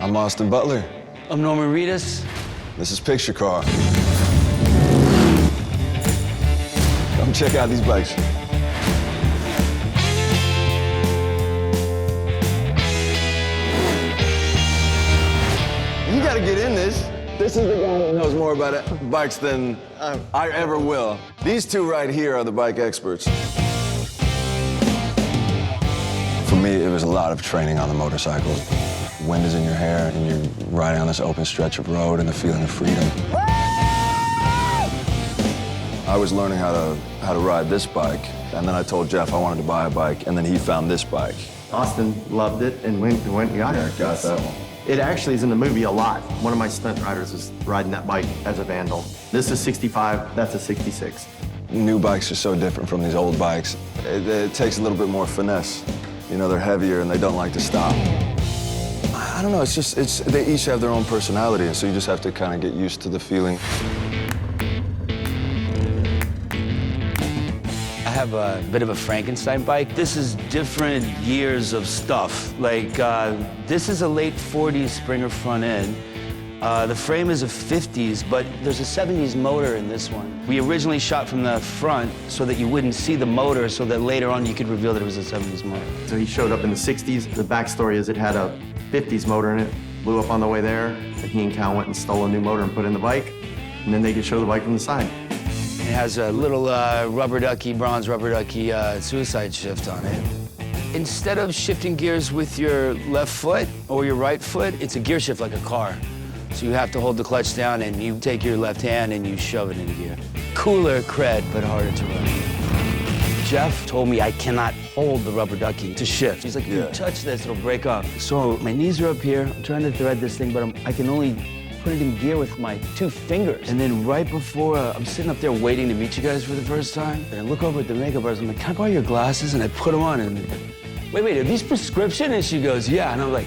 I'm Austin Butler. I'm Norman Reedus. This is Picture Car. Come check out these bikes. You gotta get in this. This is the guy that knows more about bikes than I ever will. These two right here are the bike experts. For me, it was a lot of training on the motorcycle. Wind is in your hair, and you're riding on this open stretch of road and the feeling of freedom. I was learning how to ride this bike, and then I told Jeff I wanted to buy a bike, and then he found this bike. Austin loved it and went and got it. Got that one. It actually is in the movie a lot. One of my stunt riders is riding that bike as a vandal. This is 65, that's a 66. New bikes are so different from these old bikes. It takes a little bit more finesse. You know, they're heavier and they don't like to stop. I don't know, they each have their own personality, and so you just have to kind of get used to the feeling. I have a bit of a Frankenstein bike. This is different years of stuff. Like, this is a late 40s Springer front end. The frame is a 50s, but there's a 70s motor in this one. We originally shot from the front so that you wouldn't see the motor, so that later on you could reveal that it was a 70s motor. So he showed up in the 60s. The backstory is it had a 50s motor in it, blew up on the way there, and he and Cal went and stole a new motor and put in the bike, and then they could show the bike from the side. It has a little bronze rubber ducky suicide shift on it. Instead of shifting gears with your left foot or your right foot, it's a gear shift like a car. So you have to hold the clutch down and you take your left hand and you shove it into gear. Cooler cred, but harder to run. Jeff told me I cannot hold the rubber ducky to shift. He's like, if you touch this, it'll break off. So my knees are up here. I'm trying to thread this thing, but I can only put it in gear with my 2 fingers. And then right before I'm sitting up there waiting to meet you guys for the first time, and I look over at the makeup artist. I'm like, can I borrow your glasses? And I put them on and, wait, are these prescription? And she goes, yeah. And I'm like,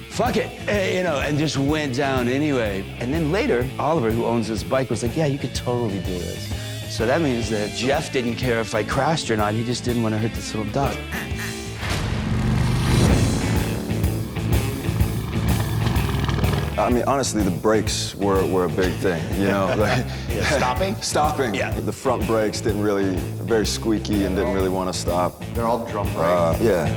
fuck it, you know, and just went down anyway. And then later, Oliver, who owns this bike, was like, yeah, you could totally do this. So that means that Jeff didn't care if I crashed or not. He just didn't want to hurt this little dog. I mean, honestly, the brakes were a big thing, you know? Like, Stopping? Stopping. Yeah. The front brakes didn't really, very squeaky and didn't really want to stop. They're all drum brakes. Yeah.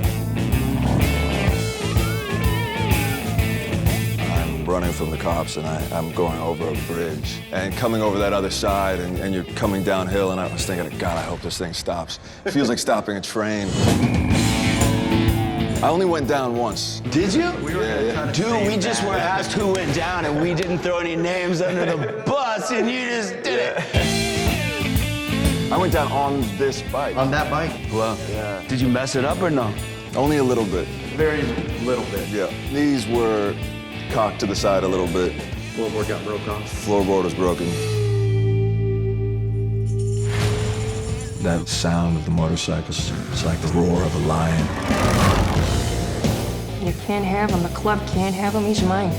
I'm running from the cops and I'm going over a bridge and coming over that other side and you're coming downhill and I was thinking, God, I hope this thing stops. It feels like stopping a train. I only went down once. Did you? Dude, we just were asked who went down and we didn't throw any names under the bus and you just did it. I went down on this bike. On that bike? Well, Yeah. Did you mess it up or no? Only a little bit. Very little bit. Yeah. Knees were cocked to the side a little bit. Floorboard got broke off. Floorboard was broken. That sound of the motorcycles, it's like the roar of a lion. You can't have him. The club can't have him. He's mine.